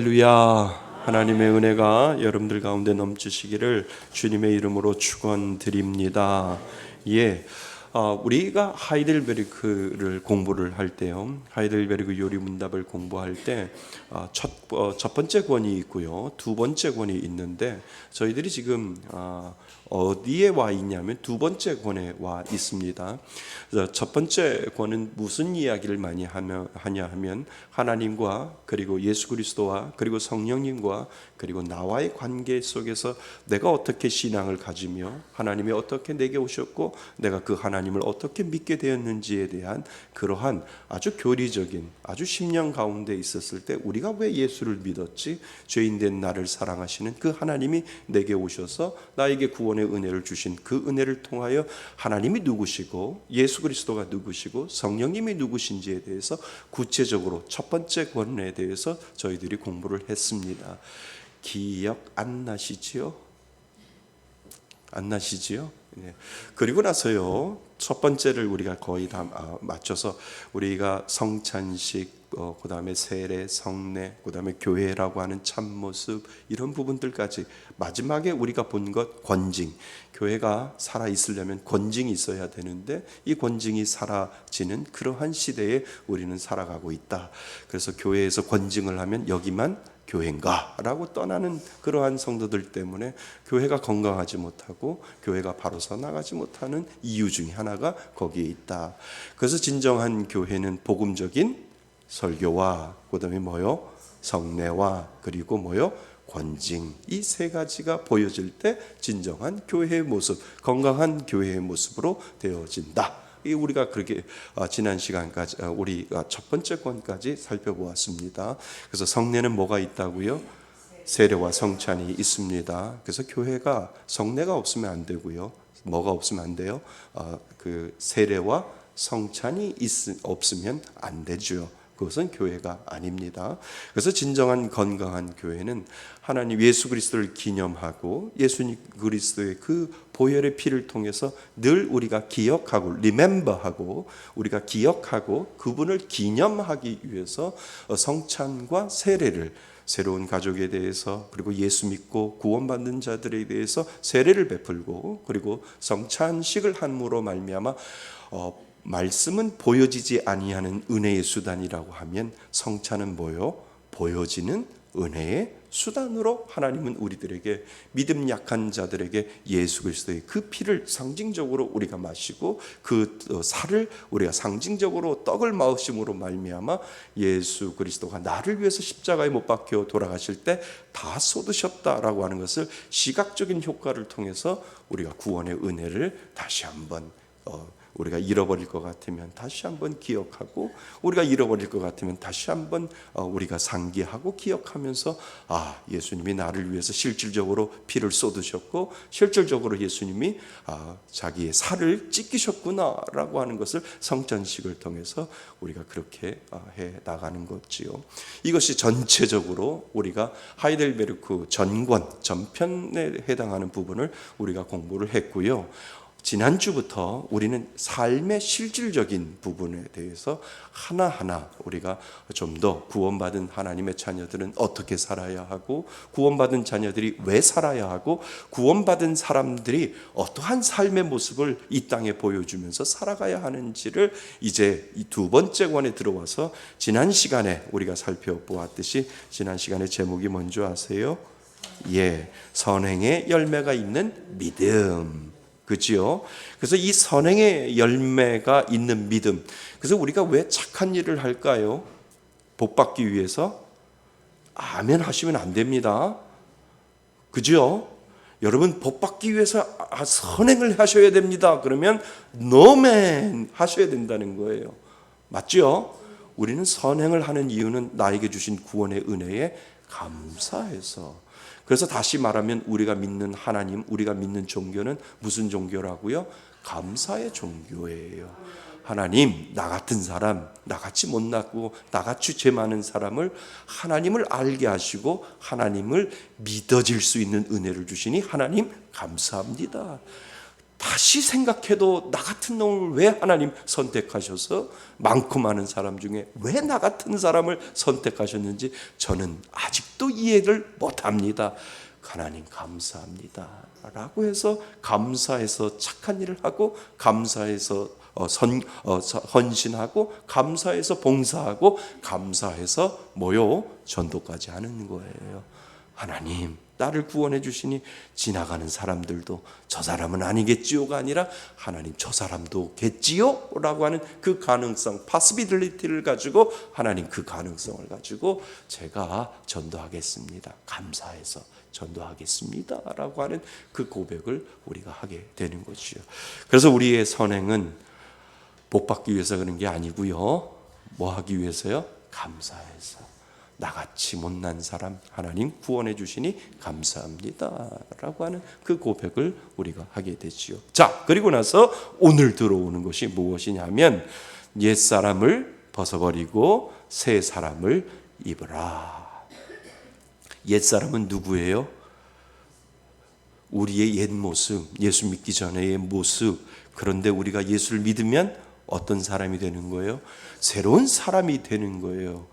할렐루야. 하나님의 은혜가 여러분들 가운데 넘치시기를 주님의 이름으로 축원드립니다. 우리가 하이델베르크를 공부를 할 때요, 하이델베르크 요리 문답을 공부할 때 첫 번째 권이 있고요, 두 번째 권이 있는데 저희들이 지금 어디에 와 있냐면 두 번째 권에 와 있습니다. 첫 번째 권은 무슨 이야기를 많이 하냐 하면 하나님과 그리고 예수 그리스도와 그리고 성령님과 그리고 나와의 관계 속에서 내가 어떻게 신앙을 가지며 하나님이 어떻게 내게 오셨고 내가 그 하나님을 어떻게 믿게 되었는지에 대한 그러한 아주 교리적인, 아주 심령 가운데 있었을 때 우리가 왜 예수를 믿었지? 죄인된 나를 사랑하시는 그 하나님이 내게 오셔서 나에게 구원의 은혜를 주신 그 은혜를 통하여 하나님이 누구시고 예수 그리스도가 누구시고 성령님이 누구신지에 대해서 구체적으로 첫 번째 권에 대해서 저희들이 공부를 했습니다. 기억 안 나시지요? 안 나시지요? 네. 그리고 나서요, 첫 번째를 우리가 거의 다 맞춰서 우리가 성찬식, 그 다음에 세례, 성례, 그 다음에 교회라고 하는 참모습, 이런 부분들까지 마지막에 우리가 본 것 권징. 교회가 살아있으려면 권징이 있어야 되는데 이 권징이 사라지는 그러한 시대에 우리는 살아가고 있다. 그래서 교회에서 권징을 하면 여기만 교회인가? 라고 떠나는 그러한 성도들 때문에 교회가 건강하지 못하고 교회가 바로 서 나가지 못하는 이유 중에 하나가 거기에 있다. 그래서 진정한 교회는 복음적인 설교와 그다음에 뭐요? 성례와 그리고 뭐요? 권징. 이 세 가지가 보여질 때 진정한 교회의 모습, 건강한 교회의 모습으로 되어진다. 우리가 그렇게 지난 시간까지 우리가 첫 번째 권까지 살펴보았습니다. 그래서 성례는 뭐가 있다고요? 세례와 성찬이 있습니다. 그래서 교회가 성례가 없으면 안 되고요. 뭐가 없으면 안 돼요? 그 세례와 성찬이 없으면 안 되죠. 그것은 교회가 아닙니다. 그래서 진정한 건강한 교회는 하나님 예수 그리스도를 기념하고 예수 그리스도의 그 보혈의 피를 통해서 늘 우리가 기억하고 리멤버하고 우리가 기억하고 그분을 기념하기 위해서 성찬과 세례를 새로운 가족에 대해서 그리고 예수 믿고 구원받는 자들에 대해서 세례를 베풀고 그리고 성찬식을 함으로 말미암아 말씀은 보여지지 아니하는 은혜의 수단이라고 하면 성찬은 뭐요? 보여지는 은혜의 수단으로 하나님은 우리들에게 믿음 약한 자들에게 예수 그리스도의 그 피를 상징적으로 우리가 마시고 그 살을 우리가 상징적으로 떡을 마으심으로 말미암아 예수 그리스도가 나를 위해서 십자가에 못 박혀 돌아가실 때 다 쏟으셨다라고 하는 것을 시각적인 효과를 통해서 우리가 구원의 은혜를 다시 한번 우리가 잃어버릴 것 같으면 다시 한번 기억하고 우리가 잃어버릴 것 같으면 다시 한번 우리가 상기하고 기억하면서 예수님이 나를 위해서 실질적으로 피를 쏟으셨고 실질적으로 예수님이 자기의 살을 찢기셨구나라고 하는 것을 성찬식을 통해서 우리가 그렇게 해 나가는 거지요. 이것이 전체적으로 우리가 하이델베르크 전편에 해당하는 부분을 우리가 공부를 했고요. 지난주부터 우리는 삶의 실질적인 부분에 대해서 하나하나 우리가 좀 더 구원받은 하나님의 자녀들은 어떻게 살아야 하고 구원받은 자녀들이 왜 살아야 하고 구원받은 사람들이 어떠한 삶의 모습을 이 땅에 보여주면서 살아가야 하는지를 이제 이 두 번째 권에 들어와서 지난 시간에 우리가 살펴보았듯이 지난 시간의 제목이 뭔지 아세요? 선행의 열매가 있는 믿음. 그렇지요? 그래서 이 선행의 열매가 있는 믿음. 그래서 우리가 왜 착한 일을 할까요? 복 받기 위해서? 아멘 하시면 안 됩니다. 그죠? 여러분 복 받기 위해서 선행을 하셔야 됩니다. 그러면 노멘 하셔야 된다는 거예요. 맞죠? 우리는 선행을 하는 이유는 나에게 주신 구원의 은혜에 감사해서. 그래서 다시 말하면 우리가 믿는 하나님, 우리가 믿는 종교는 무슨 종교라고요? 감사의 종교예요. 하나님, 나 같은 사람, 나같이 못났고 나같이 죄 많은 사람을 하나님을 알게 하시고 하나님을 믿어질 수 있는 은혜를 주시니 하나님 감사합니다. 다시 생각해도 나 같은 놈을 왜 하나님 선택하셔서 많고 많은 사람 중에 왜 나 같은 사람을 선택하셨는지 저는 아직도 이해를 못합니다. 하나님 감사합니다 라고 해서 감사해서 착한 일을 하고 감사해서 헌신하고 감사해서 봉사하고 감사해서 전도까지 하는 거예요. 하나님 나를 구원해 주시니 지나가는 사람들도 저 사람은 아니겠지요가 아니라 하나님 저 사람도 겠지요? 라고 하는 그 가능성, possibility를 가지고 하나님 그 가능성을 가지고 제가 전도하겠습니다. 감사해서 전도하겠습니다. 라고 하는 그 고백을 우리가 하게 되는 거지요. 그래서 우리의 선행은 복 받기 위해서 그런 게 아니고요. 뭐 하기 위해서요? 감사해서. 나같이 못난 사람 하나님 구원해 주시니 감사합니다 라고 하는 그 고백을 우리가 하게 되지요. 자, 그리고 나서 오늘 들어오는 것이 무엇이냐면 옛사람을 벗어버리고 새 사람을 입으라. 옛사람은 누구예요? 우리의 옛 모습, 예수 믿기 전의 모습. 그런데 우리가 예수를 믿으면 어떤 사람이 되는 거예요? 새로운 사람이 되는 거예요.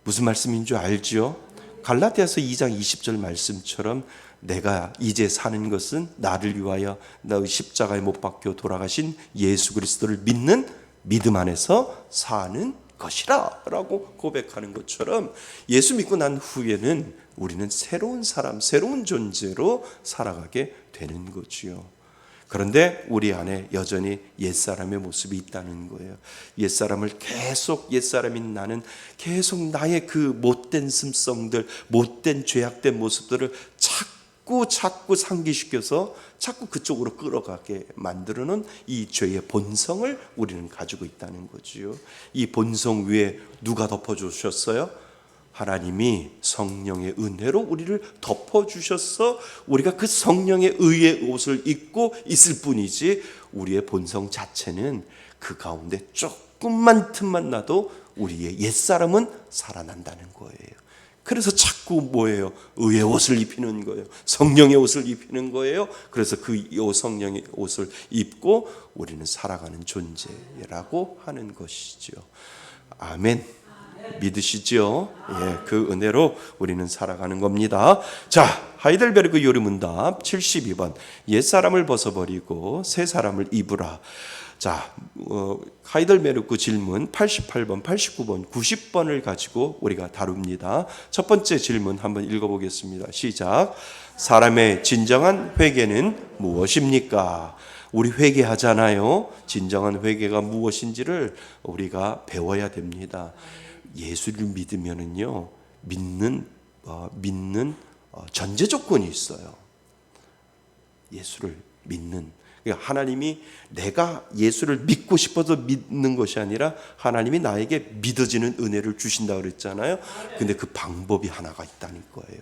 무슨 말씀인 줄 알죠? 갈라디아서 2장 20절 말씀처럼 내가 이제 사는 것은 나를 위하여 나의 십자가에 못 박혀 돌아가신 예수 그리스도를 믿는 믿음 안에서 사는 것이라 라고 고백하는 것처럼 예수 믿고 난 후에는 우리는 새로운 사람, 새로운 존재로 살아가게 되는 거지요. 그런데 우리 안에 여전히 옛사람의 모습이 있다는 거예요. 옛사람을 계속 옛사람인 나는 계속 나의 그 못된 습성들, 못된 죄악된 모습들을 자꾸 상기시켜서 자꾸 그쪽으로 끌어가게 만들어놓은 이 죄의 본성을 우리는 가지고 있다는 거지요. 이 본성 위에 누가 덮어주셨어요? 하나님이 성령의 은혜로 우리를 덮어주셔서 우리가 그 성령의 의의 옷을 입고 있을 뿐이지 우리의 본성 자체는 그 가운데 조금만 틈만 나도 우리의 옛사람은 살아난다는 거예요. 그래서 자꾸 뭐예요? 의의 옷을 입히는 거예요. 성령의 옷을 입히는 거예요. 그래서 그 성령의 옷을 입고 우리는 살아가는 존재라고 하는 것이죠. 아멘. 믿으시죠? 예, 그 은혜로 우리는 살아가는 겁니다. 자, 하이델베르그 요리문답 72번. 옛사람을 벗어버리고 새 사람을 입으라. 자, 하이델베르크 질문 88번, 89번, 90번을 가지고 우리가 다룹니다. 첫 번째 질문 한번 읽어보겠습니다. 시작. 사람의 진정한 회개는 무엇입니까? 우리 회개하잖아요. 진정한 회개가 무엇인지를 우리가 배워야 됩니다. 예수를 믿으면은요, 믿는 전제 조건이 있어요. 예수를 믿는. 그러니까 하나님이 내가 예수를 믿고 싶어서 믿는 것이 아니라 하나님이 나에게 믿어지는 은혜를 주신다 그랬잖아요. 근데 그 방법이 하나가 있다는 거예요.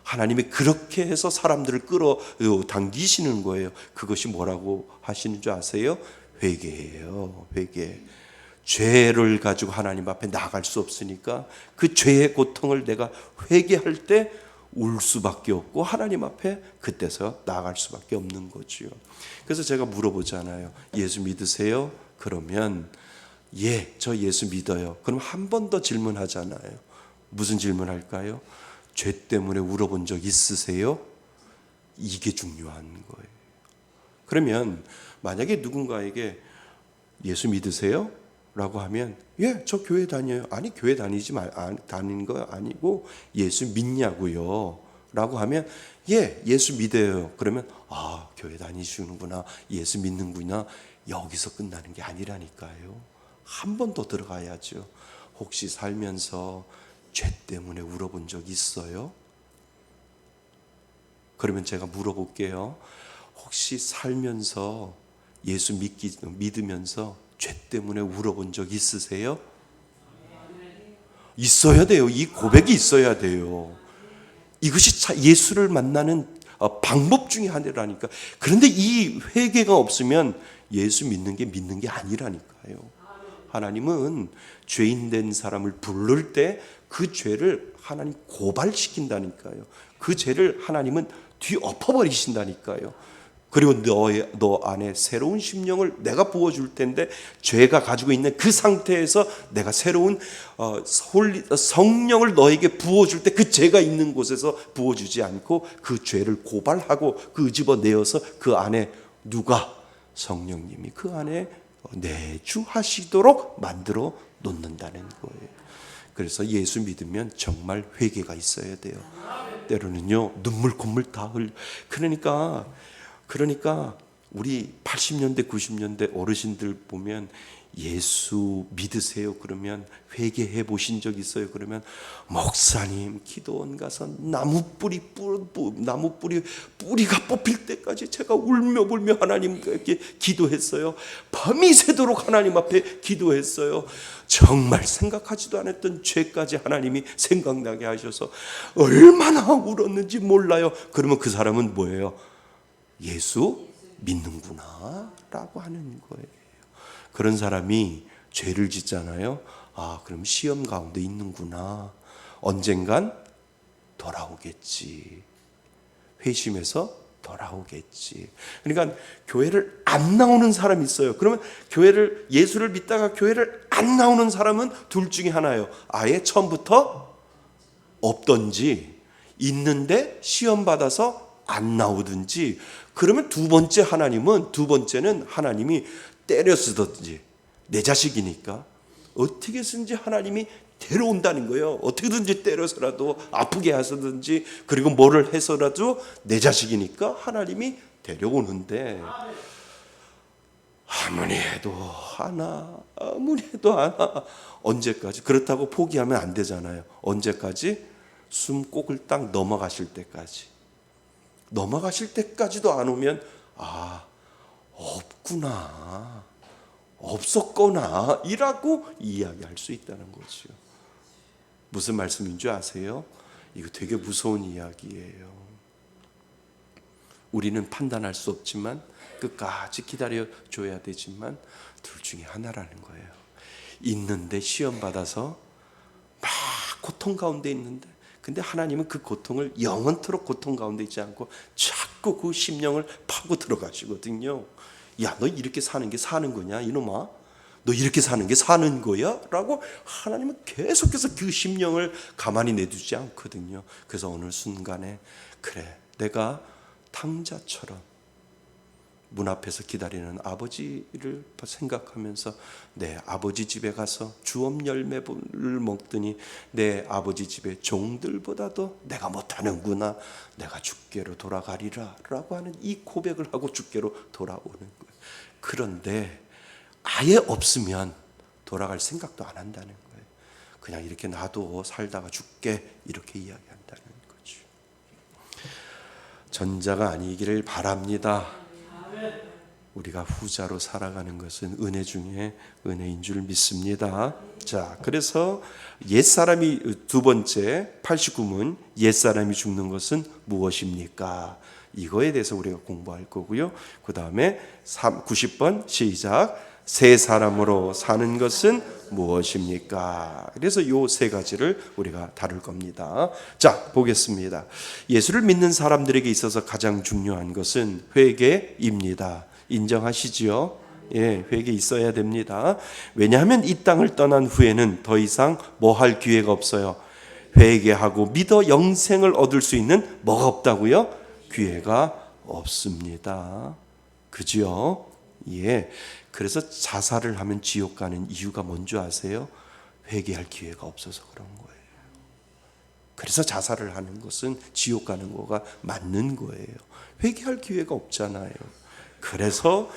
하나님이 그렇게 해서 사람들을 끌어당기시는 거예요. 그것이 뭐라고 하시는 줄 아세요? 회개예요. 회개. 죄를 가지고 하나님 앞에 나갈 수 없으니까 그 죄의 고통을 내가 회개할 때 울 수밖에 없고 하나님 앞에 그때서 나갈 수밖에 없는 거지요. 그래서 제가 물어보잖아요. 예수 믿으세요? 그러면 예, 저 예수 믿어요. 그럼 한 번 더 질문하잖아요. 무슨 질문할까요? 죄 때문에 울어본 적 있으세요? 이게 중요한 거예요. 그러면 만약에 누군가에게 예수 믿으세요? 라고 하면 예, 저 교회 다녀요. 아니 교회 다니는 거 아니고 예수 믿냐고요? 라고 하면 예, 예수 믿어요. 그러면 아, 교회 다니시는구나. 예수 믿는구나. 여기서 끝나는 게 아니라니까요. 한 번 더 들어가야죠. 혹시 살면서 죄 때문에 울어본 적 있어요? 그러면 제가 물어볼게요. 혹시 살면서 예수 믿으면서 죄 때문에 울어본 적 있으세요? 있어야 돼요. 이 고백이 있어야 돼요. 이것이 예수를 만나는 방법 중에 하나라니까. 그런데 이 회개가 없으면 예수 믿는 게 아니라니까요. 하나님은 죄인 된 사람을 부를 때 그 죄를 하나님 고발시킨다니까요. 그 죄를 하나님은 뒤엎어버리신다니까요. 그리고 너 안에 새로운 심령을 내가 부어줄 텐데, 죄가 가지고 있는 그 상태에서 내가 새로운 성령을 너에게 부어줄 때 그 죄가 있는 곳에서 부어주지 않고 그 죄를 고발하고 끄집어내어서 그 안에 누가? 성령님이 그 안에 내주하시도록 만들어 놓는다는 거예요. 그래서 예수 믿으면 정말 회개가 있어야 돼요. 때로는요, 눈물 콧물 다 흘려. 그러니까 우리 80년대 90년대 어르신들 보면 예수 믿으세요 그러면 회개해 보신 적 있어요? 그러면 목사님 기도원 가서 나무 뿌리가 뽑힐 때까지 제가 울며 하나님께 기도했어요. 밤이 새도록 하나님 앞에 기도했어요. 정말 생각하지도 않았던 죄까지 하나님이 생각나게 하셔서 얼마나 울었는지 몰라요. 그러면 그 사람은 뭐예요? 예수 믿는구나 라고 하는 거예요. 그런 사람이 죄를 짓잖아요. 그럼 시험 가운데 있는구나. 언젠간 돌아오겠지. 회심해서 돌아오겠지. 그러니까 교회를 안 나오는 사람이 있어요. 그러면 예수를 믿다가 교회를 안 나오는 사람은 둘 중에 하나예요. 아예 처음부터 없던지, 있는데 시험 받아서 안 나오든지. 그러면 두 번째는 하나님이 때려 쓰든지, 내 자식이니까 어떻게든지 하나님이 데려온다는 거예요. 어떻게든지 때려서라도 아프게 하서든지, 그리고 뭐를 해서라도 내 자식이니까 하나님이 데려오는데, 아무리 해도 하나. 언제까지? 그렇다고 포기하면 안 되잖아요. 언제까지? 숨꼭을 딱 넘어가실 때까지도 안 오면 없구나, 없었거나 이라고 이야기할 수 있다는 거죠. 무슨 말씀인 줄 아세요? 이거 되게 무서운 이야기예요. 우리는 판단할 수 없지만, 끝까지 기다려줘야 되지만, 둘 중에 하나라는 거예요. 있는데 시험 받아서 막 고통 가운데 있는데, 근데 하나님은 그 고통을 영원토록 고통 가운데 있지 않고 자꾸 그 심령을 파고 들어가시거든요. 야, 너 이렇게 사는 게 사는 거냐 이놈아? 너 이렇게 사는 게 사는 거야? 라고 하나님은 계속해서 그 심령을 가만히 내두지 않거든요. 그래서 어느 순간에, 그래, 내가 탕자처럼 문 앞에서 기다리는 아버지를 생각하면서 내 아버지 집에 가서 주업 열매를 먹더니 내 아버지 집의 종들보다도 내가 못하는구나, 내가 주께로 돌아가리라 라고 하는 이 고백을 하고 주께로 돌아오는 거예요. 그런데 아예 없으면 돌아갈 생각도 안 한다는 거예요. 그냥 이렇게 놔도 살다가 죽게, 이렇게 이야기한다는 거죠. 전자가 아니기를 바랍니다. 우리가 후자로 살아가는 것은 은혜 중에 은혜인 줄 믿습니다. 자, 그래서 옛사람이, 두 번째 89문, 옛사람이 죽는 것은 무엇입니까? 이거에 대해서 우리가 공부할 거고요. 그 다음에 90번 시작. 새 사람으로 사는 것은 무엇입니까? 그래서 이 세 가지를 우리가 다룰 겁니다. 자, 보겠습니다. 예수를 믿는 사람들에게 있어서 가장 중요한 것은 회개입니다. 인정하시지요? 예, 회개 있어야 됩니다. 왜냐하면 이 땅을 떠난 후에는 더 이상 뭐 할 기회가 없어요. 회개하고 믿어 영생을 얻을 수 있는 뭐가 없다고요? 기회가 없습니다. 그죠? 예. 그래서 자살을 하면 지옥 가는 이유가 뭔지 아세요? 회개할 기회가 없어서 그런 거예요. 그래서 자살을 하는 것은 지옥 가는 거가 맞는 거예요. 회개할 기회가 없잖아요. 그래서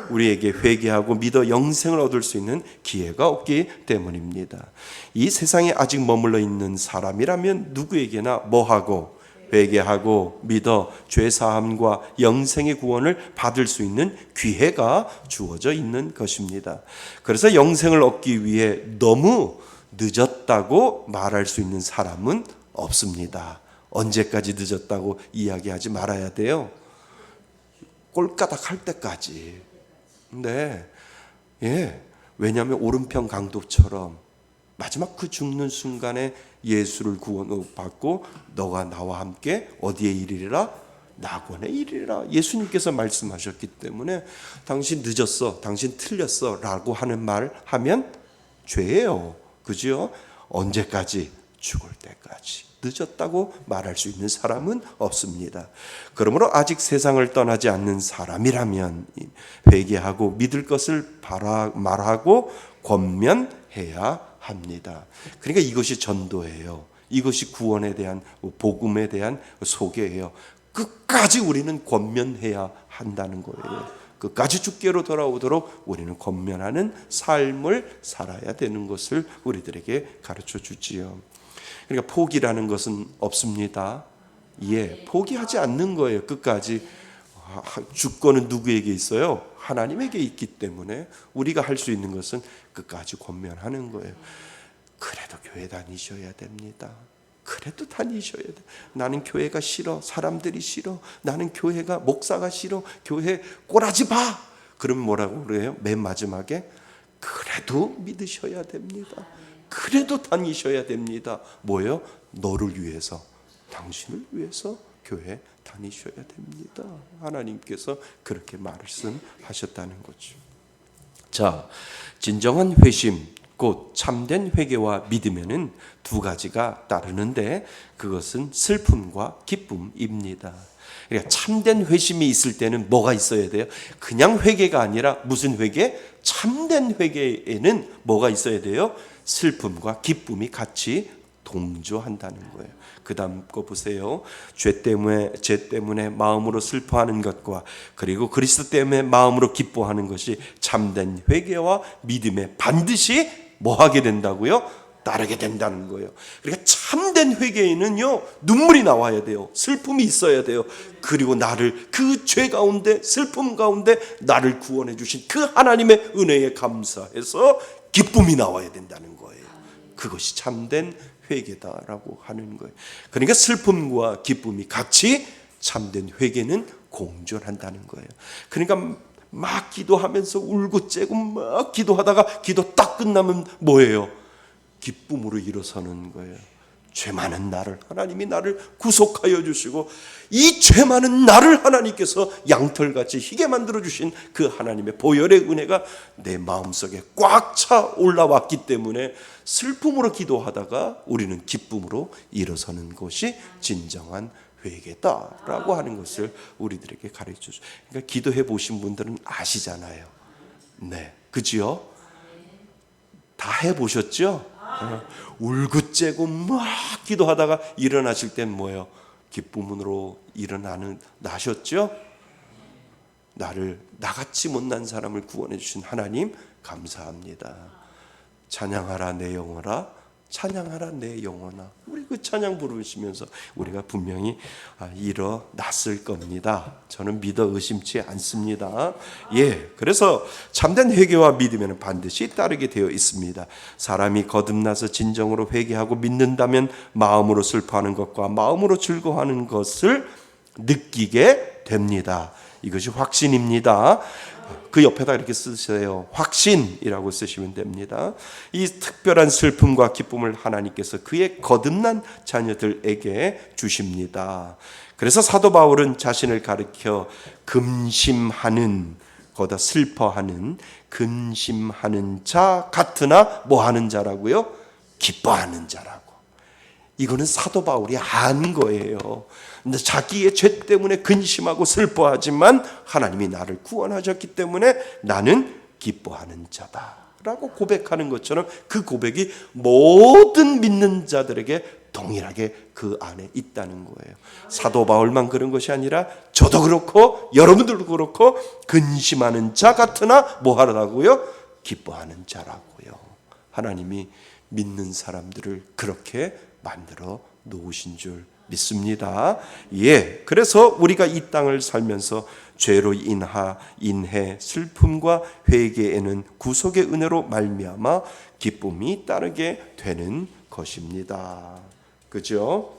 우리에게 회개하고 믿어 영생을 얻을 수 있는 기회가 없기 때문입니다. 이 세상에 아직 머물러 있는 사람이라면 누구에게나 뭐하고? 회개하고 믿어 죄사함과 영생의 구원을 받을 수 있는 기회가 주어져 있는 것입니다. 그래서 영생을 얻기 위해 너무 늦었다고 말할 수 있는 사람은 없습니다. 언제까지 늦었다고 이야기하지 말아야 돼요? 꼴까닥 할 때까지. 네, 예. 왜냐하면 오른편 강도처럼 마지막 그 죽는 순간에 예수를 구원받고 너가 나와 함께 어디에 이르리라? 낙원의 일이라 예수님께서 말씀하셨기 때문에 당신 늦었어, 당신 틀렸어 라고 하는 말 하면 죄예요. 그죠? 언제까지? 죽을 때까지. 늦었다고 말할 수 있는 사람은 없습니다. 그러므로 아직 세상을 떠나지 않는 사람이라면 회개하고 믿을 것을 말하고 권면해야 합니다. 그러니까 이것이 전도예요. 이것이 구원에 대한, 복음에 대한 소개예요. 끝까지 우리는 권면해야 한다는 거예요. 끝까지 주께로 돌아오도록 우리는 권면하는 삶을 살아야 되는 것을 우리들에게 가르쳐 주지요. 그러니까 포기라는 것은 없습니다. 예, 포기하지 않는 거예요. 끝까지. 주권은 누구에게 있어요? 하나님에게 있기 때문에 우리가 할 수 있는 것은 끝까지 권면하는 거예요. 그래도 교회 다니셔야 됩니다. 그래도 다니셔야 돼. 나는 교회가 싫어. 사람들이 싫어. 나는 교회가, 목사가 싫어. 교회 꼬라지 봐. 그러면 뭐라고 그래요? 맨 마지막에 그래도 믿으셔야 됩니다. 그래도 다니셔야 됩니다. 뭐예요? 너를 위해서, 당신을 위해서 교회 다니셔야 됩니다. 하나님께서 그렇게 말씀하셨다는 거죠. 자, 진정한 회심, 곧 참된 회개와 믿음에는 두 가지가 따르는데 그것은 슬픔과 기쁨입니다. 그러니까 참된 회심이 있을 때는 뭐가 있어야 돼요? 그냥 회개가 아니라 무슨 회개? 참된 회개에는 뭐가 있어야 돼요? 슬픔과 기쁨이 같이 동조한다는 거예요. 그 다음 거 보세요. 죄 때문에 마음으로 슬퍼하는 것과 그리고 그리스도 때문에 마음으로 기뻐하는 것이 참된 회개와 믿음에 반드시 뭐 하게 된다고요? 따르게 된다는 거예요. 그러니까 참된 회개에는요, 눈물이 나와야 돼요. 슬픔이 있어야 돼요. 그리고 나를 그 죄 가운데, 슬픔 가운데 나를 구원해 주신 그 하나님의 은혜에 감사해서 기쁨이 나와야 된다는 거예요. 그것이 참된 회개다라고 하는 거예요. 그러니까 슬픔과 기쁨이 같이 참된 회개는 공존한다는 거예요. 그러니까 막 기도하면서 울고 째고 막 기도하다가 기도 딱 끝나면 뭐예요? 기쁨으로 일어서는 거예요. 죄 많은 나를, 하나님이 나를 구속하여 주시고 이 죄 많은 나를 하나님께서 양털같이 희게 만들어 주신 그 하나님의 보혈의 은혜가 내 마음속에 꽉 차 올라왔기 때문에 슬픔으로 기도하다가 우리는 기쁨으로 일어서는 것이 진정한 회개다라고 하는 것을 우리들에게 가르쳐 줘. 그러니까 기도해 보신 분들은 아시잖아요. 네, 그지요? 다 해보셨죠? 울고째고 막 기도하다가 일어나실 땐 뭐예요? 기쁨으로 나셨죠? 나를 나같이 못난 사람을 구원해 주신 하나님 감사합니다. 찬양하라 내 영혼아, 찬양하라 내 영혼아. 우리 그 찬양 부르시면서 우리가 분명히 일어났을 겁니다. 저는 믿어 의심치 않습니다. 예, 그래서 참된 회개와 믿음에는 반드시 따르게 되어 있습니다. 사람이 거듭나서 진정으로 회개하고 믿는다면 마음으로 슬퍼하는 것과 마음으로 즐거워하는 것을 느끼게 됩니다. 이것이 확신입니다. 그 옆에다 이렇게 쓰세요. 확신이라고 쓰시면 됩니다. 이 특별한 슬픔과 기쁨을 하나님께서 그의 거듭난 자녀들에게 주십니다. 그래서 사도 바울은 자신을 가리켜 근심하는, 거기다 슬퍼하는, 근심하는 자 같으나 뭐 하는 자라고요? 기뻐하는 자라고. 이거는 사도 바울이 안 거예요. 근데 자기의 죄 때문에 근심하고 슬퍼하지만 하나님이 나를 구원하셨기 때문에 나는 기뻐하는 자다라고 고백하는 것처럼 그 고백이 모든 믿는 자들에게 동일하게 그 안에 있다는 거예요. 사도 바울만 그런 것이 아니라 저도 그렇고 여러분들도 그렇고 근심하는 자 같으나 뭐 하라고요? 기뻐하는 자라고요. 하나님이 믿는 사람들을 그렇게 만들어 놓으신 줄 믿습니다. 예, 그래서 우리가 이 땅을 살면서 죄로 인해 슬픔과 회개에는 구속의 은혜로 말미암아 기쁨이 따르게 되는 것입니다. 그죠?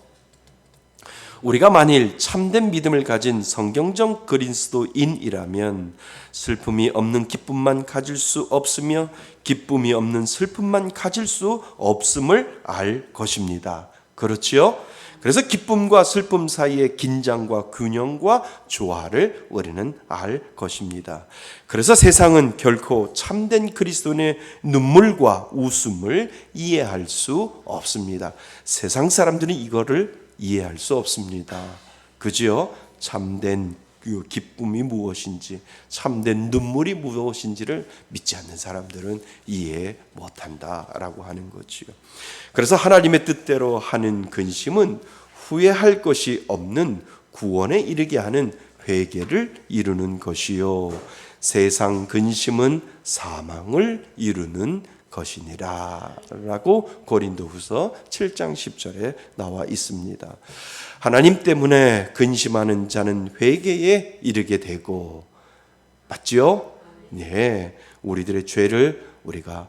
우리가 만일 참된 믿음을 가진 성경적 그리스도인이라면 슬픔이 없는 기쁨만 가질 수 없으며 기쁨이 없는 슬픔만 가질 수 없음을 알 것입니다. 그렇지요? 그래서 기쁨과 슬픔 사이의 긴장과 균형과 조화를 우리는 알 것입니다. 그래서 세상은 결코 참된 그리스도인의 눈물과 웃음을 이해할 수 없습니다. 세상 사람들은 이거를 이해할 수 없습니다. 그죠? 참된 그 기쁨이 무엇인지, 참된 눈물이 무엇인지를 믿지 않는 사람들은 이해 못한다라고 하는 거지요. 그래서 하나님의 뜻대로 하는 근심은 후회할 것이 없는 구원에 이르게 하는 회개를 이루는 것이요, 세상 근심은 사망을 이루는 것이니라 라고 고린도후서 7장 10절에 나와 있습니다. 하나님 때문에 근심하는 자는 회개에 이르게 되고, 맞죠? 네, 우리들의 죄를 우리가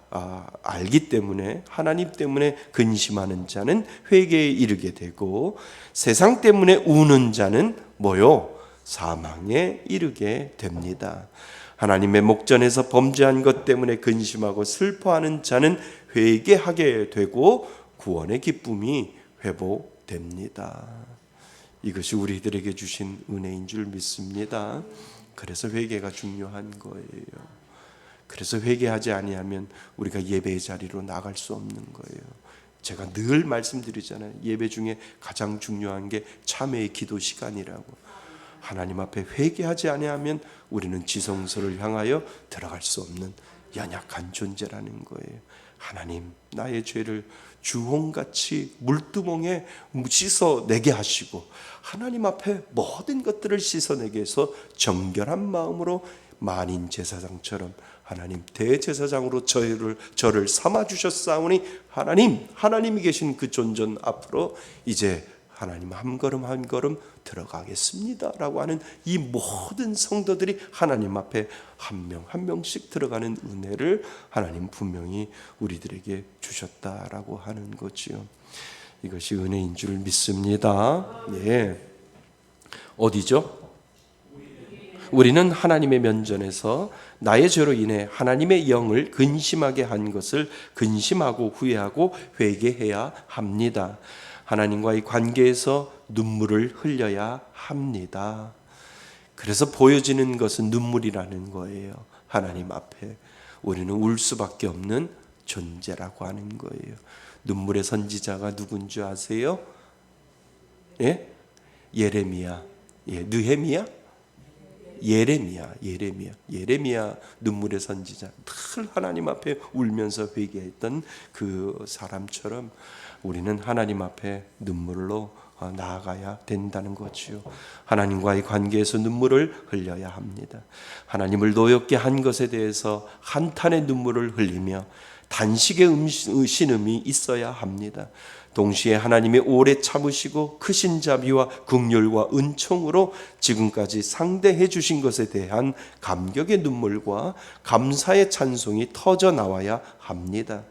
알기 때문에 하나님 때문에 근심하는 자는 회개에 이르게 되고, 세상 때문에 우는 자는 뭐요? 사망에 이르게 됩니다. 하나님의 목전에서 범죄한 것 때문에 근심하고 슬퍼하는 자는 회개하게 되고 구원의 기쁨이 회복됩니다. 이것이 우리들에게 주신 은혜인 줄 믿습니다. 그래서 회개가 중요한 거예요. 그래서 회개하지 아니하면 우리가 예배의 자리로 나갈 수 없는 거예요. 제가 늘 말씀드리잖아요. 예배 중에 가장 중요한 게 참회의 기도 시간이라고. 하나님 앞에 회개하지 아니하면 우리는 지성소를 향하여 들어갈 수 없는 연약한 존재라는 거예요. 하나님, 나의 죄를 주홍같이 물두멍에 씻어내게 하시고, 하나님 앞에 모든 것들을 씻어내게 해서 정결한 마음으로 만인 제사장처럼 하나님 대제사장으로 저를 삼아주셨사오니 하나님이 계신 그 존전 앞으로 이제 하나님 한 걸음 한 걸음 들어가겠습니다 라고 하는 이 모든 성도들이 하나님 앞에 한 명 한 명씩 들어가는 은혜를 하나님 분명히 우리들에게 주셨다라고 하는 거지요. 이것이 은혜인 줄 믿습니다. 예. 어디죠? 우리는 하나님의 면전에서 나의 죄로 인해 하나님의 영을 근심하게 한 것을 근심하고 후회하고 회개해야 합니다. 하나님과의 관계에서 눈물을 흘려야 합니다. 그래서 보여지는 것은 눈물이라는 거예요. 하나님 앞에 우리는 울 수밖에 없는 존재라고 하는 거예요. 눈물의 선지자가 누군지 아세요? 예? 예레미야. 예, 느헤미야? 예레미야 눈물의 선지자. 늘 하나님 앞에 울면서 회개했던 그 사람처럼 우리는 하나님 앞에 눈물로 나아가야 된다는 거지요. 하나님과의 관계에서 눈물을 흘려야 합니다. 하나님을 노엽게 한 것에 대해서 한탄의 눈물을 흘리며 단식의 신음이 있어야 합니다. 동시에 하나님이 오래 참으시고 크신 자비와 긍휼과 은총으로 지금까지 상대해 주신 것에 대한 감격의 눈물과 감사의 찬송이 터져 나와야 합니다.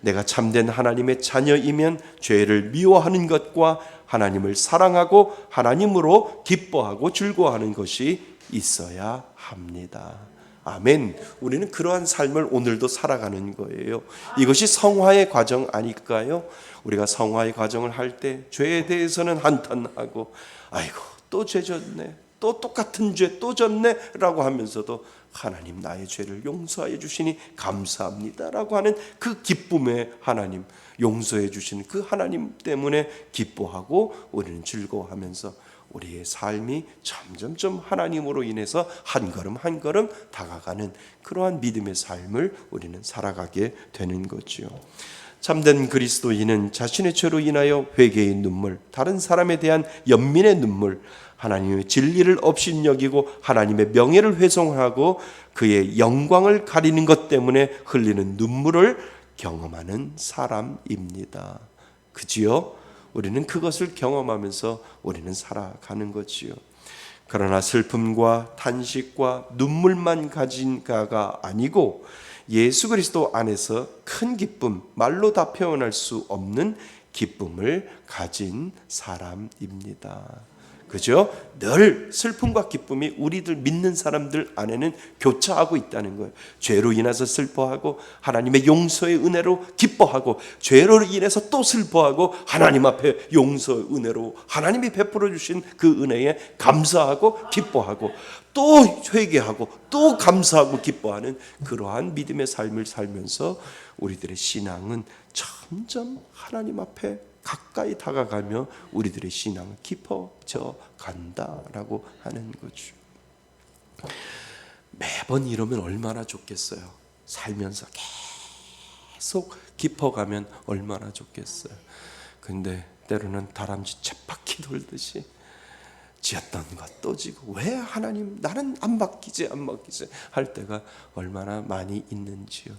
내가 참된 하나님의 자녀이면 죄를 미워하는 것과 하나님을 사랑하고 하나님으로 기뻐하고 즐거워하는 것이 있어야 합니다. 아멘. 우리는 그러한 삶을 오늘도 살아가는 거예요. 이것이 성화의 과정 아닐까요? 우리가 성화의 과정을 할 때 죄에 대해서는 한탄하고, 아이고 또 죄 졌네, 또 똑같은 죄 또 졌네 라고 하면서도 하나님 나의 죄를 용서해 주시니 감사합니다 라고 하는 그 기쁨에 하나님 용서해 주시는 그 하나님 때문에 기뻐하고 우리는 즐거워하면서 우리의 삶이 점점점 하나님으로 인해서 한 걸음 한 걸음 다가가는 그러한 믿음의 삶을 우리는 살아가게 되는 거지요. 참된 그리스도인은 자신의 죄로 인하여 회개의 눈물, 다른 사람에 대한 연민의 눈물, 하나님의 진리를 업신여기고 하나님의 명예를 훼손하고 그의 영광을 가리는 것 때문에 흘리는 눈물을 경험하는 사람입니다. 그지요? 우리는 그것을 경험하면서 우리는 살아가는 거지요. 그러나 슬픔과 탄식과 눈물만 가진 가가 아니고 예수 그리스도 안에서 큰 기쁨, 말로 다 표현할 수 없는 기쁨을 가진 사람입니다. 그죠? 늘 슬픔과 기쁨이 우리들 믿는 사람들 안에는 교차하고 있다는 거예요. 죄로 인해서 슬퍼하고 하나님의 용서의 은혜로 기뻐하고, 죄로 인해서 또 슬퍼하고 하나님 앞에 용서의 은혜로 하나님이 베풀어 주신 그 은혜에 감사하고 기뻐하고, 또 회개하고 또 감사하고 기뻐하는 그러한 믿음의 삶을 살면서 우리들의 신앙은 점점 하나님 앞에 가까이 다가가며 우리들의 신앙은 깊어져 간다라고 하는 거죠. 매번 이러면 얼마나 좋겠어요. 살면서 계속 깊어가면 얼마나 좋겠어요. 근데 때로는 다람쥐 쳇바퀴 돌듯이 지었던 것 또 지고, 왜 하나님 나는 안 바뀌지 할 때가 얼마나 많이 있는지요.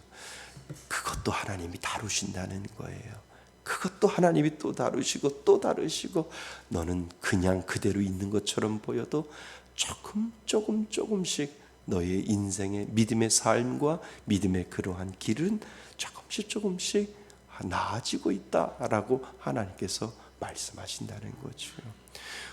그것도 하나님이 다루신다는 거예요. 그것도 하나님이 또 다루시고 또 다루시고, 너는 그냥 그대로 있는 것처럼 보여도 조금씩 너의 인생의 믿음의 삶과 믿음의 그러한 길은 조금씩 나아지고 있다라고 하나님께서 말씀하신다는 거죠.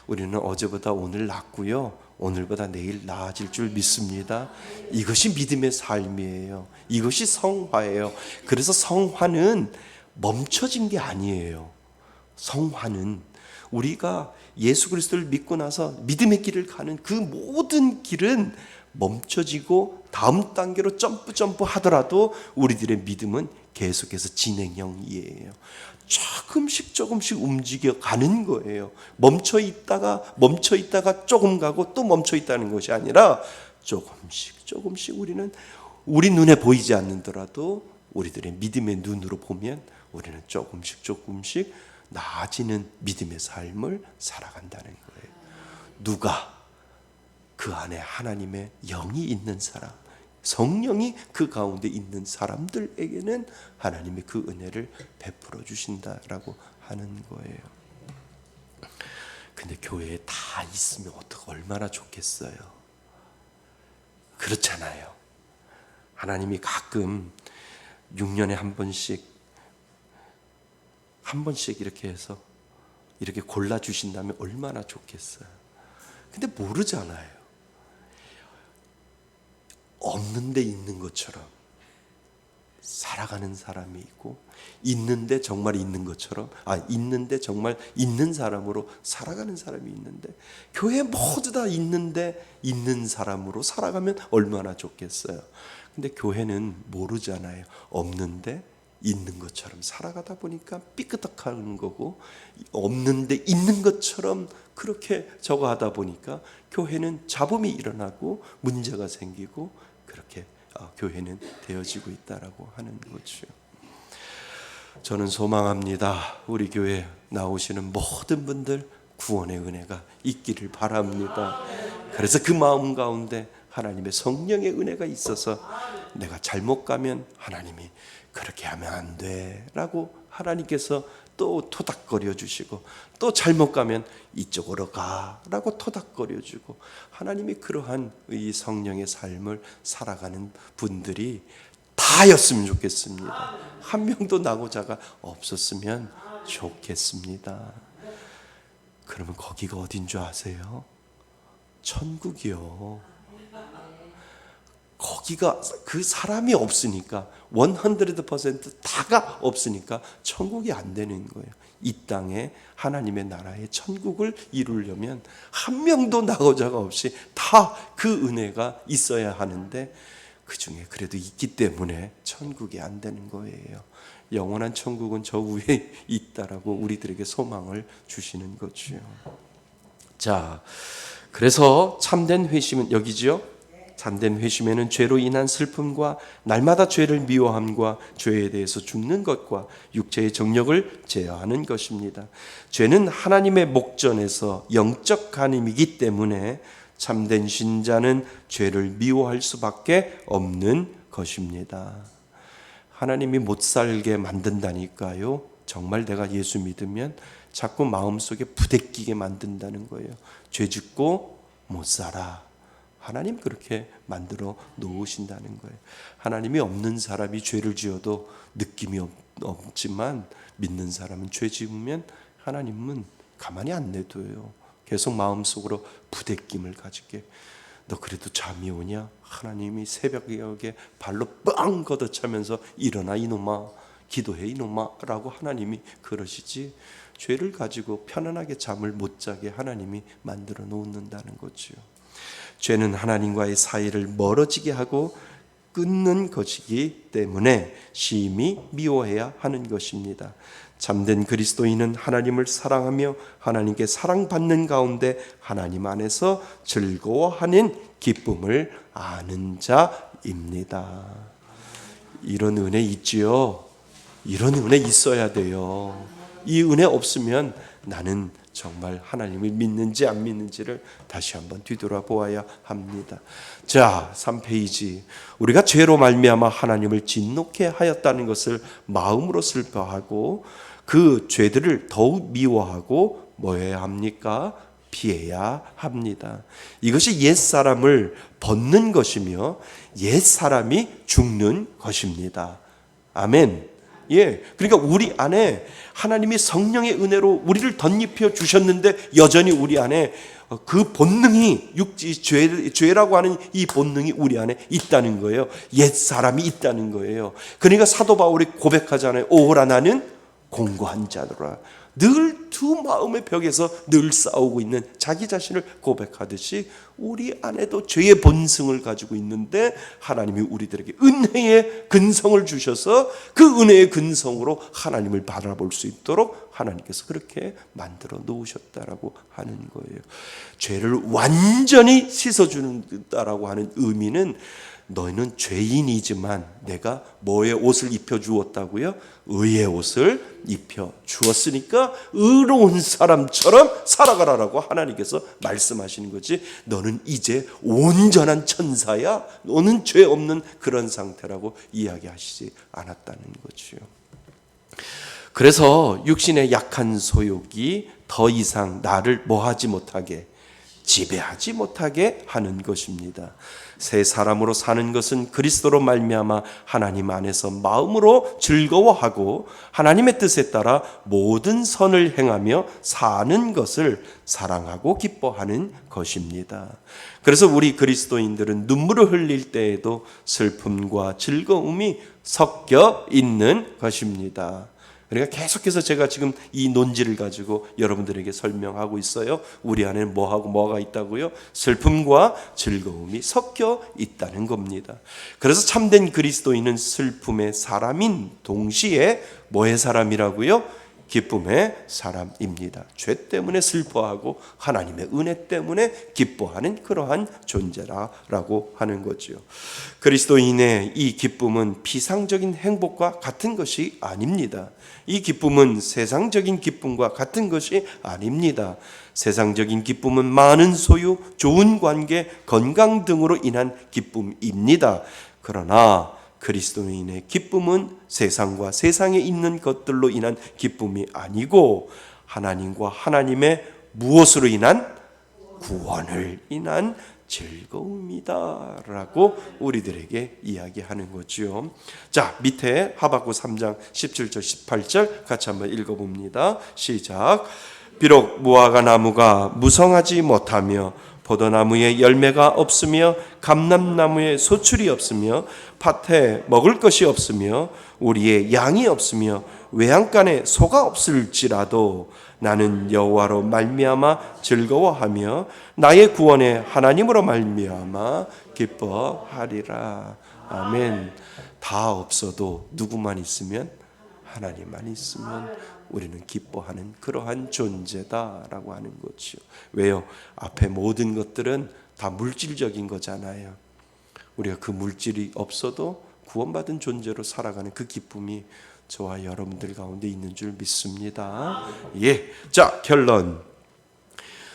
우리는 어제보다 오늘 낫고요, 오늘보다 내일 나아질 줄 믿습니다. 이것이 믿음의 삶이에요. 이것이 성화예요. 그래서 성화는 멈춰진 게 아니에요. 성화는 우리가 예수 그리스도를 믿고 나서 믿음의 길을 가는 그 모든 길은 멈춰지고 다음 단계로 점프 하더라도 우리들의 믿음은 계속해서 진행형이에요. 조금씩 움직여 가는 거예요. 멈춰 있다가 조금 가고 또 멈춰 있다는 것이 아니라 조금씩 우리는 우리 눈에 보이지 않는더라도 우리들의 믿음의 눈으로 보면 우리는 조금씩 나아지는 믿음의 삶을 살아간다는 거예요. 누가 그 안에 하나님의 영이 있는 사람, 성령이 그 가운데 있는 사람들에게는 하나님의 그 은혜를 베풀어 주신다라고 하는 거예요. 근데 교회에 다 있으면 어떻게 얼마나 좋겠어요. 그렇잖아요. 하나님이 가끔 6년에 한 번씩 이렇게 해서 이렇게 골라주신다면 얼마나 좋겠어요. 근데 모르잖아요. 없는데 있는 것처럼 살아가는 사람이 있고, 있는데 정말 있는 것처럼, 있는데 정말 있는 사람으로 살아가는 사람이 있는데, 교회 모두 다 있는데 있는 사람으로 살아가면 얼마나 좋겠어요. 근데 교회는 모르잖아요. 없는데 있는 것처럼 살아가다 보니까 삐끄덕하는 거고, 없는데 있는 것처럼 그렇게 저거 하다 보니까 교회는 잡음이 일어나고 문제가 생기고, 그렇게 교회는 되어지고 있다라고 하는 거죠. 저는 소망합니다. 우리 교회 나오시는 모든 분들 구원의 은혜가 있기를 바랍니다. 그래서 그 마음 가운데 하나님의 성령의 은혜가 있어서 내가 잘못 가면 하나님이 그렇게 하면 안 돼 라고 하나님께서 또 토닥거려 주시고, 또 잘못 가면 이쪽으로 가라고 토닥거려 주고, 하나님이 그러한 이 성령의 삶을 살아가는 분들이 다였으면 좋겠습니다. 한 명도 나고자가 없었으면 좋겠습니다. 그러면 거기가 어딘 줄 아세요? 천국이요. 거기가 그 사람이 없으니까, 100% 다가 없으니까 천국이 안 되는 거예요. 이 땅에 하나님의 나라의 천국을 이루려면 한 명도 나고자가 없이 다 그 은혜가 있어야 하는데, 그 중에 그래도 있기 때문에 천국이 안 되는 거예요. 영원한 천국은 저 위에 있다라고 우리들에게 소망을 주시는 거죠. 자, 그래서 참된 회심은 여기지요. 참된 회심에는 죄로 인한 슬픔과 날마다 죄를 미워함과 죄에 대해서 죽는 것과 육체의 정력을 제어하는 것입니다. 죄는 하나님의 목전에서 영적 간음이기 때문에 참된 신자는 죄를 미워할 수밖에 없는 것입니다. 하나님이 못 살게 만든다니까요. 정말 내가 예수 믿으면 자꾸 마음속에 부대끼게 만든다는 거예요. 죄 짓고 못 살아. 하나님 그렇게 만들어 놓으신다는 거예요. 하나님이 없는 사람이 죄를 지어도 느낌이 없지만, 믿는 사람은 죄 지으면 하나님은 가만히 안 내둬요. 계속 마음속으로 부대낌을 가지게. 너 그래도 잠이 오냐? 하나님이 새벽에 발로 빵 걷어차면서 일어나 이놈아, 기도해 이놈아 라고 하나님이 그러시지, 죄를 가지고 편안하게 잠을 못 자게 하나님이 만들어 놓는다는 거죠. 죄는 하나님과의 사이를 멀어지게 하고 끊는 것이기 때문에 심히 미워해야 하는 것입니다. 참된 그리스도인은 하나님을 사랑하며 하나님께 사랑받는 가운데 하나님 안에서 즐거워하는 기쁨을 아는 자입니다. 이런 은혜 있지요. 이런 은혜 있어야 돼요. 이 은혜 없으면 나는 정말 하나님을 믿는지 안 믿는지를 다시 한번 뒤돌아보아야 합니다. 자, 3페이지. 우리가 죄로 말미암아 하나님을 진노케 하였다는 것을 마음으로 슬퍼하고 그 죄들을 더욱 미워하고 뭐 해야 합니까? 피해야 합니다. 이것이 옛사람을 벗는 것이며 옛사람이 죽는 것입니다. 아멘. 예, 그러니까 우리 안에 하나님이 성령의 은혜로 우리를 덧입혀 주셨는데 여전히 우리 안에 그 본능이, 육지 죄라고 하는 이 본능이 우리 안에 있다는 거예요. 옛 사람이 있다는 거예요. 그러니까 사도 바울이 고백하잖아요. 오호라 나는 공고한 자로라. 늘 두 마음의 벽에서 늘 싸우고 있는 자기 자신을 고백하듯이 우리 안에도 죄의 본성을 가지고 있는데 하나님이 우리들에게 은혜의 근성을 주셔서 그 은혜의 근성으로 하나님을 바라볼 수 있도록 하나님께서 그렇게 만들어 놓으셨다라고 하는 거예요. 죄를 완전히 씻어준다라고 하는 의미는 너희는 죄인이지만 내가 뭐의 옷을 입혀 주었다고요? 의의 옷을 입혀 주었으니까 의로운 사람처럼 살아가라라고 하나님께서 말씀하시는 거지, 너는 이제 온전한 천사야, 너는 죄 없는 그런 상태라고 이야기하시지 않았다는 거죠. 그래서 육신의 약한 소욕이 더 이상 나를 뭐하지 못하게, 지배하지 못하게 하는 것입니다. 새 사람으로 사는 것은 그리스도로 말미암아 하나님 안에서 마음으로 즐거워하고 하나님의 뜻에 따라 모든 선을 행하며 사는 것을 사랑하고 기뻐하는 것입니다. 그래서 우리 그리스도인들은 눈물을 흘릴 때에도 슬픔과 즐거움이 섞여 있는 것입니다. 그러니까 계속해서 제가 지금 이 논지를 가지고 여러분들에게 설명하고 있어요. 우리 안에는 뭐하고 뭐가 있다고요? 슬픔과 즐거움이 섞여 있다는 겁니다. 그래서 참된 그리스도인은 슬픔의 사람인 동시에 뭐의 사람이라고요? 기쁨의 사람입니다. 죄 때문에 슬퍼하고 하나님의 은혜 때문에 기뻐하는 그러한 존재라고 하는 거죠. 그리스도인의 이 기쁨은 비상적인 행복과 같은 것이 아닙니다. 이 기쁨은 세상적인 기쁨과 같은 것이 아닙니다. 세상적인 기쁨은 많은 소유, 좋은 관계, 건강 등으로 인한 기쁨입니다. 그러나 그리스도인의 기쁨은 세상과 세상에 있는 것들로 인한 기쁨이 아니고 하나님과 하나님의 무엇으로 인한? 구원을 인한 즐거움이다라고 우리들에게 이야기하는 거죠. 자, 밑에 하박국 3장 17절 18절 같이 한번 읽어봅니다. 시작. 비록 무화과 나무가 무성하지 못하며 포도나무에 열매가 없으며 감람나무에 소출이 없으며 밭에 먹을 것이 없으며 우리의 양이 없으며 외양간에 소가 없을지라도 나는 여호와로 말미암아 즐거워하며 나의 구원의 하나님으로 말미암아 기뻐하리라. 아멘. 다 없어도 누구만 있으면, 하나님만 있으면 우리는 기뻐하는 그러한 존재다라고 하는 거죠. 왜요? 앞에 모든 것들은 다 물질적인 거잖아요. 우리가 그 물질이 없어도 구원받은 존재로 살아가는 그 기쁨이 저와 여러분들 가운데 있는 줄 믿습니다. 예. 자, 결론.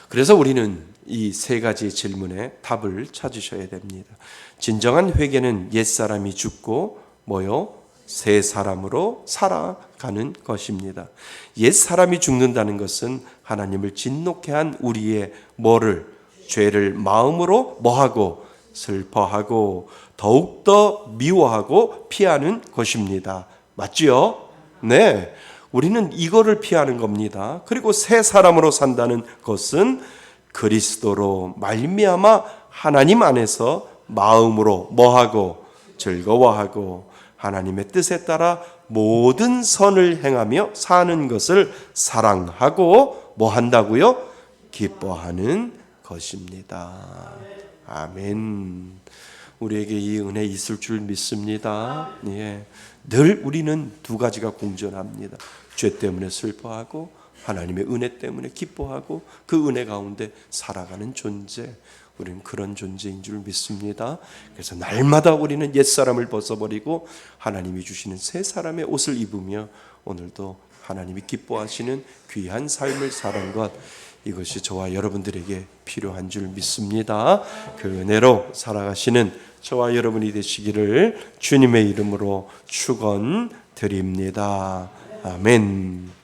그래서 우리는 이 세 가지 질문에 답을 찾으셔야 됩니다. 진정한 회개는 옛사람이 죽고 뭐요? 새 사람으로 살아가는 것입니다. 옛사람이 죽는다는 것은 하나님을 진노케 한 우리의 뭐를? 죄를 마음으로 뭐하고? 슬퍼하고 더욱더 미워하고 피하는 것입니다. 맞지요? 네. 우리는 이거를 피하는 겁니다. 그리고 새 사람으로 산다는 것은 그리스도로 말미암아 하나님 안에서 마음으로 뭐하고 즐거워하고 하나님의 뜻에 따라 모든 선을 행하며 사는 것을 사랑하고 뭐 한다고요? 기뻐하는 것입니다. 아멘. 우리에게 이 은혜 있을 줄 믿습니다. 예. 늘 우리는 두 가지가 공존합니다. 죄 때문에 슬퍼하고 하나님의 은혜 때문에 기뻐하고 그 은혜 가운데 살아가는 존재. 우리는 그런 존재인 줄 믿습니다. 그래서 날마다 우리는 옛사람을 벗어버리고 하나님이 주시는 새 사람의 옷을 입으며 오늘도 하나님이 기뻐하시는 귀한 삶을 사는 것, 이것이 저와 여러분들에게 필요한 줄 믿습니다. 그 은혜로 살아가시는 저와 여러분이 되시기를 주님의 이름으로 축원드립니다. 아멘.